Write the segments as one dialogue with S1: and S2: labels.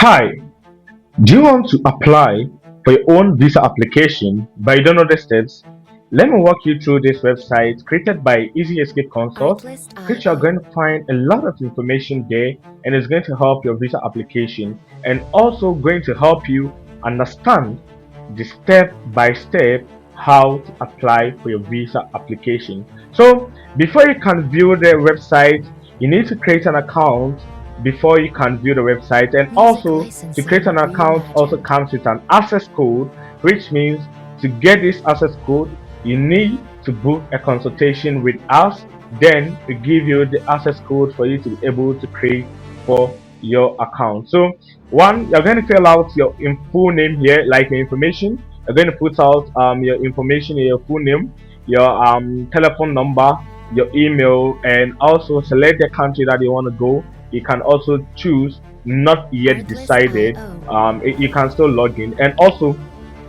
S1: Hi, do you want to apply for your own visa application but you don't know the steps? Let me walk you through this website created by Easy Escape Consult,
S2: Artlist
S1: which you're
S2: IO.
S1: going to find a lot of information there and it's going to help your visa application and also going to help you understand the step by step how to apply for your visa application. So, before you can view the website, you need to create an account before you can view the website, and
S2: Music
S1: also to create
S2: licensing
S1: an account also
S2: reimagined.
S1: comes with an access code, which means to get this access code you need to book a consultation with us, then we give you the access code for you to be able to create for your account. So one, you're going to fill out your full name here, like your information. You're going to put out your information, your full name, your telephone number, your email, and also select the country that you want to go. You can also choose not yet
S2: Artlist
S1: decided.
S2: IO.
S1: You can still log in, and also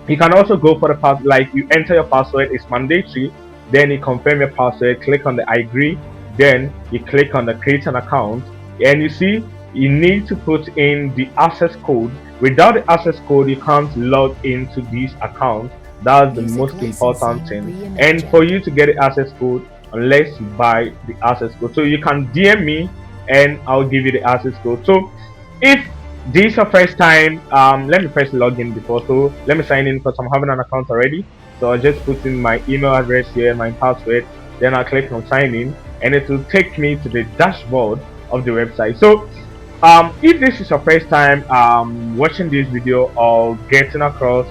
S1: you can also go for the pass, like you enter your password, it's mandatory. Then you confirm your password, click on the I agree, then you click on the create an account, and you see you need to put in the access code. Without the access code, you can't log into this account. That's the
S2: Music
S1: most important
S2: licensing
S1: thing. And for
S2: reimagined.
S1: you to get the access code, unless you buy the access code. So you can DM me and I'll give you the access code. So if this is your first time, let me first log in before. So let me sign in because I'm having an account already. So I'll just put in my email address here, my password, then I'll click on sign in and it will take me to the dashboard of the website. So if this is your first time watching this video or getting across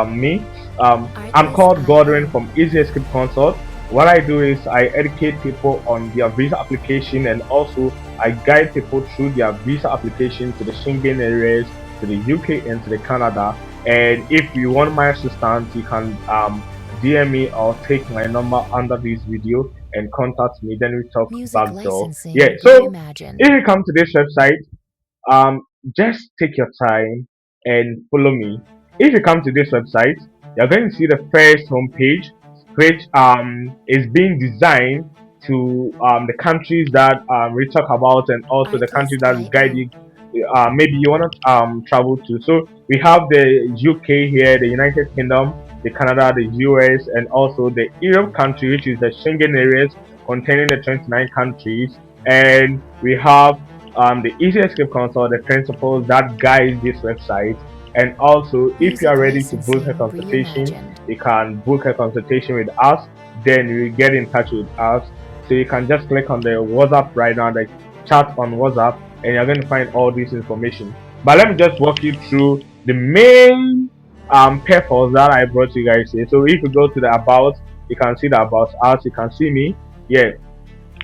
S1: me, I'm
S2: Artlist
S1: called Godwin
S2: IO.
S1: from Easy Escape Consult. What I do is I educate people on their visa application, and also I guide people through their visa application to the Schengen areas, to the UK and to the Canada. And if you want my assistance, you can DM me or take my number under this video and contact me. Then we talk
S2: Music
S1: back door. Yeah.
S2: licensing
S1: So if
S2: reimagined.
S1: you come to this website, um, just take your time and follow me. If you come to this website, you're going to see the first homepage, which is being designed to the countries that we talk about, and also the countries
S2: Artlist
S1: that we guide
S2: IO.
S1: you. Maybe you want to travel to. So we have the UK here, the United Kingdom, the Canada, the US, and also the Europe country, which is the Schengen areas containing the 29 countries. And we have the Easy Escape Console, the principles that guide this website. And also, if you are
S2: Music
S1: ready to book a
S2: licensing
S1: consultation,
S2: reimagined.
S1: you can book a consultation with us. Then you get in touch with us. So you can just click on the WhatsApp right now, the chat on WhatsApp, and you're going to find all this information. But let me just walk you through the main purpose that I brought you guys here. So if you go to the about, you can see the about us. You can see me. Yeah,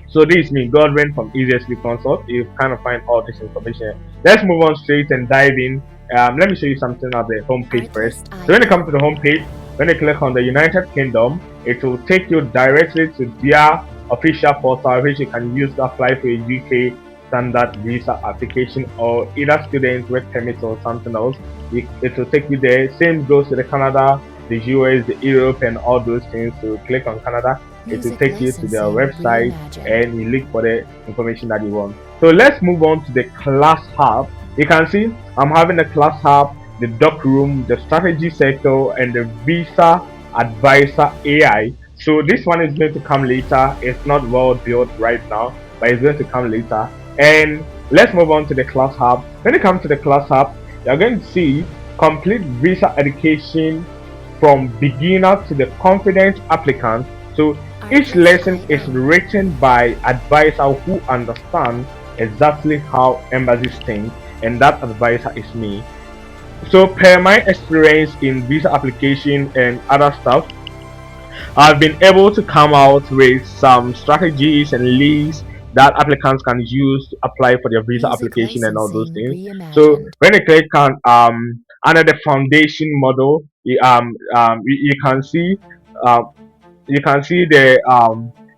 S1: so this is me, Godwin from Easily Consult. You kind of find all this information. Let's move on straight and dive in. Let me show you something on the homepage first.
S2: Artlist
S1: So when you come to
S2: IO.
S1: the homepage, when you click on the United Kingdom, it will take you directly to their official portal, which you can use to apply for a UK standard visa application or either student work permit or something else. It will take you there. Same goes to the Canada, the US, the Europe, and all those things. So click on Canada, it will
S2: Music
S1: take you to their
S2: licensing
S1: website
S2: reimagined.
S1: and you look for the information that you want. So let's move on to the class hub. You can see I'm having the class hub, the doc room, the strategy sector, and the visa advisor AI. So this one is going to come later. It's not well built right now, but it's going to come later. And let's move on to the class hub. When it comes to the class hub, you're going to see complete visa education from beginner to the confident applicant. So each
S2: Artlist
S1: lesson is
S2: IO.
S1: written by advisor who understands exactly how embassies think, and that advisor is me. So per my experience in visa application and other stuff, I've been able to come out with some strategies and links that applicants can use to apply for their visa
S2: Music
S1: application and all those
S2: licensing
S1: things. So
S2: reimagined.
S1: when you click on under the foundation model, you can see um,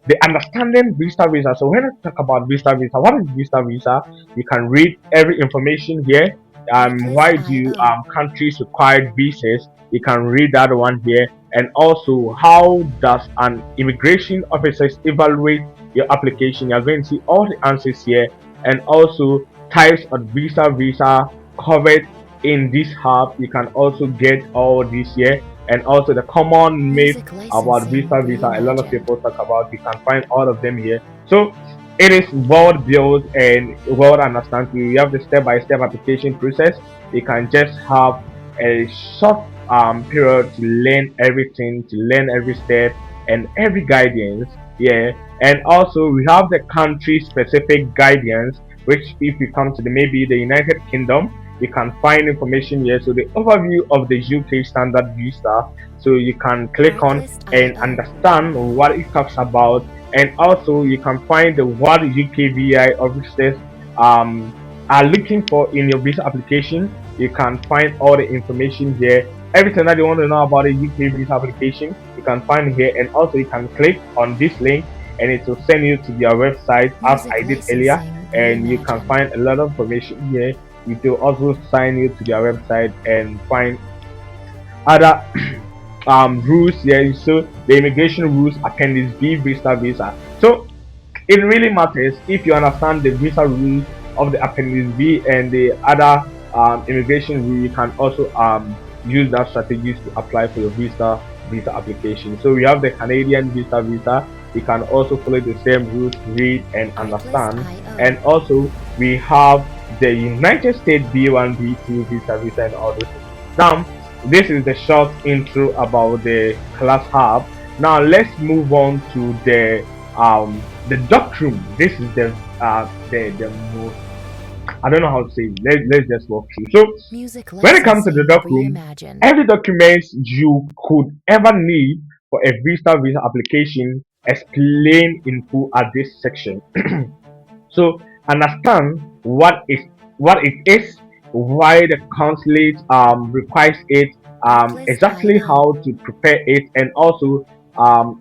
S1: the understanding visa. So when I talk about visa, what is visa? You can read every information here.
S2: Artlist
S1: Why do
S2: IO.
S1: countries require visas? You can read that one here, and also how does an immigration officer evaluate your application? You're going to see all the answers here, and also types of visa, covered in this hub. You can also get all this here, and also the common myth
S2: Music
S1: about
S2: licensing
S1: visa. A lot of
S2: reimagined.
S1: people talk about. You can find all of them here. So it is well built and well understood. You have the step-by-step application process. You can just have a short period to learn everything, to learn every step and every guidance. Yeah, and also we have the country specific guidance, which if you come to the maybe the United Kingdom, you can find information here. So the overview of the UK standard visa, so you can click on and
S2: Artlist.io.
S1: understand what it talks about, and also you can find the what UKVI officers um are looking for in your visa application. You can find all the information here. Everything that you want to know about a UK visa application, you can find here, and also you can click on this link and it will send you to their website as
S2: Music
S1: I did earlier,
S2: licensing
S1: and you can
S2: reimagined.
S1: find a lot of information here. It will also sign you to their website and find other rules here. So the immigration rules, appendix B, visa. So it really matters if you understand the visa rules of the appendix B and the other immigration rule. You can also use that strategies to apply for your visa application. So we have the Canadian visa. You can also follow the same rules, read and understand.
S2: Artlist.io.
S1: And also we have the United States B1, B2 visa, and all those things. Now this is the short intro about the class hub. Now let's move on to the dock room. This is the most, I don't know how to say it. Let's just walk through. So
S2: Music
S1: when it comes to the
S2: licensing
S1: dock room,
S2: reimagined.
S1: every document you could ever need for a visa application explained in full at this section. So understand what it is, why the consulate requires it, exactly
S2: Artlist.io.
S1: how to prepare it, and also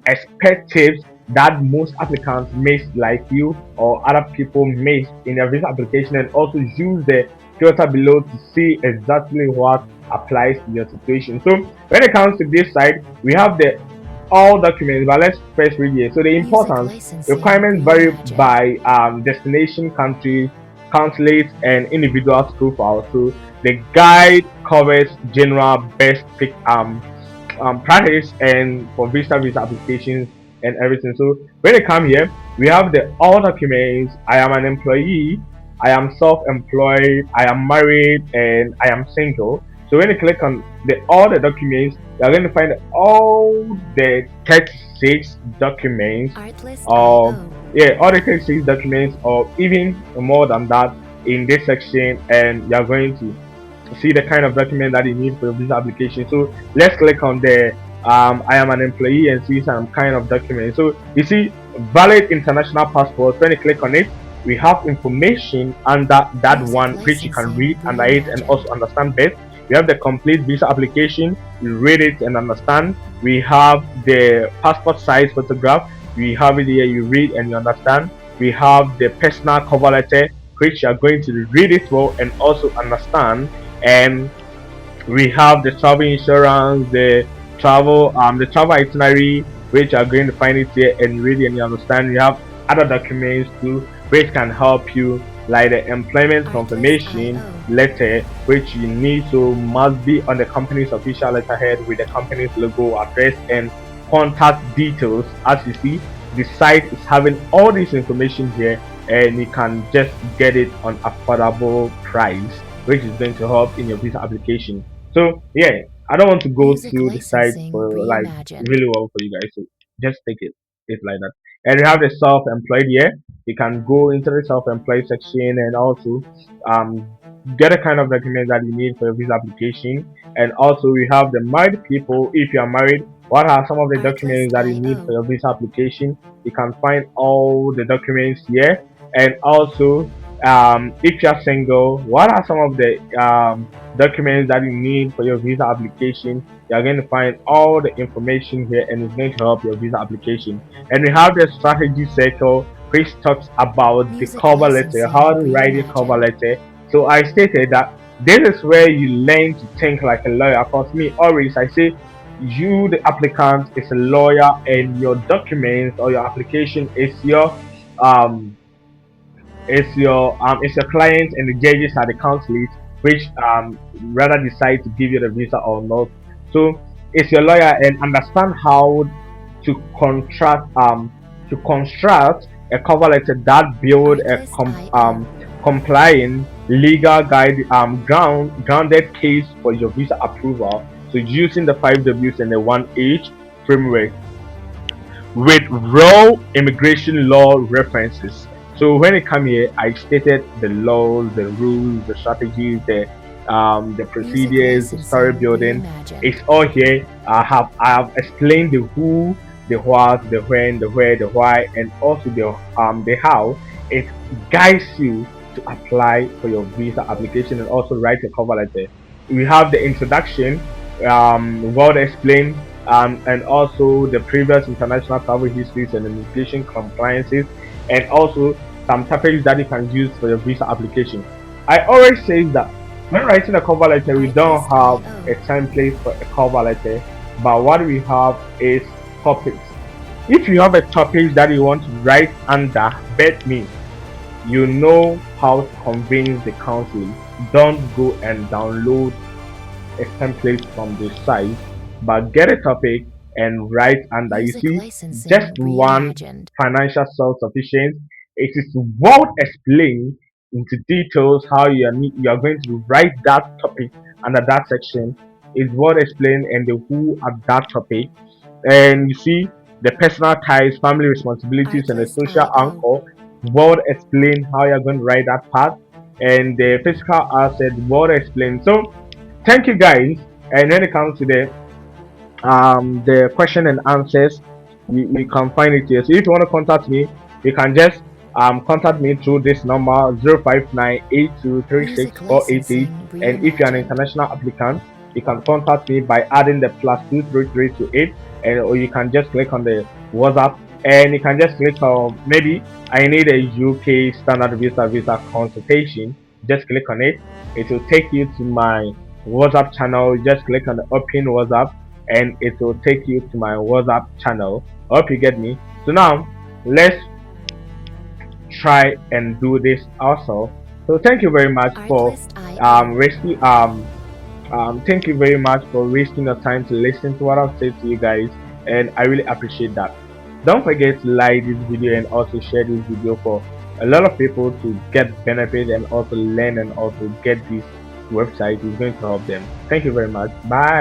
S1: expect tips that most applicants miss, like you or other people miss in their visa application, and also use the filter below to see exactly what applies to your situation. So when it comes to this side, we have the all documents, but let's first read here. So the
S2: Music
S1: importance
S2: licensing
S1: requirements vary
S2: reimagined.
S1: by destination, country, consulates, and individual's profile. So the guide covers general best pick practice and for visa applications and everything. So when they come here, we have the all documents. I am an employee. I am self-employed. I am married, and I am single. So when you click on the all the documents, you are going to find all the 36 documents, or
S2: Artlist.io.
S1: yeah, all the 36 documents, or even more than that in this section, and you are going to see the kind of document that you need for your visa application. So let's click on the I am an employee and see some kind of document. So you see valid international passport. When you click on it, we have information under that
S2: Music
S1: one which you can
S2: licensing
S1: read and it and
S2: reimagined.
S1: also understand best. We have the complete visa application. You read it and understand. We have the passport size photograph. We have it here. You read and you understand. We have the personal cover letter, which you are going to read it well and also understand. And we have the travel insurance, the travel itinerary, which are going to find it here and read and you understand. You have other documents too, which can help you, like the employment confirmation
S2: Artlist.io.
S1: letter, which you need to must be on the company's official letterhead with the company's logo, address, and contact details. As you see, the site is having all this information here, and you can just get it on affordable price, which is going to help in your visa application. So yeah, I don't want to go
S2: Music
S1: through the site
S2: licensing
S1: for like
S2: reimagined.
S1: really well for you guys. So just take it like that. And we have the self-employed here. You can go into the self-employed section and also um get a kind of document that you need for your visa application. And also we have the married people. If you are married, what are some of the documents that you need for
S2: Artlist.io.
S1: your visa application? You can find all the documents here. And also if you're single, what are some of the documents that you need for your visa application? You're going to find all the information here and it's going to help your visa application. And we have the strategy circle, which talks about the
S2: Music
S1: cover letter, how
S2: licensing
S1: to write a cover
S2: reimagined.
S1: letter. So I stated that this is where you learn to think like a lawyer. Because me, always I say, you, the applicant, is a lawyer, and your documents or your application um is your client, and the judges are the consulate. which rather decide to give you the visa or not. So it's your lawyer and understand how to construct a cover letter that build a complying legal grounded case for your visa approval. So using the 5 Ws and the 1H framework with raw immigration law references. So when it come here, I stated the laws, the rules, the strategies, the
S2: Music
S1: procedures, the story
S2: licensing
S1: building.
S2: reimagined.
S1: It's all here. I have explained the who, the what, the when, the where, the why, and also the how. It guides you to apply for your visa application and also write a cover letter. We have the introduction, well explained, and also the previous international travel histories and immigration compliances, and also some topics that you can use for your visa application. I always say that when writing a cover letter, we don't have a template for a cover letter, but what we have is topics. If you have a topic that you want to write under, bet me, you know how to convince the council. Don't go and download a template from the site, but get a topic and write under. You
S2: Music
S1: see, just
S2: licensing
S1: one
S2: reimagined.
S1: financial self-sufficiency. It is well explained into details how you are going to write that topic under that section. Is well explained and the who at that topic. And you see the personal ties, family responsibilities, and the
S2: Artlist
S1: social
S2: IO.
S1: anchor. Well explain how you're going to write that part, and the physical asset. Well explained. So thank you guys. And when it comes to the question and answers, you can find it here. So if you want to contact me, you can just contact me through this number 0598236
S2: Music licensing
S1: and if you're an
S2: reimagined.
S1: international applicant, you can contact me by adding the +23328, and or you can just click on the WhatsApp, and you can just click on maybe I need a UK standard visa consultation. Just click on it. It will take you to my WhatsApp channel. Just click on the open WhatsApp and it will take you to my WhatsApp channel. I hope you get me. So now let's try and do this also. So thank you very much for
S2: Artlist IO.
S1: wasting thank you very much for wasting your time to listen to what I've said to you guys, and I really appreciate that. Don't forget to like this video and also share this video for a lot of people to get benefit and also learn and also get this website is going to help them. Thank you very much. Bye.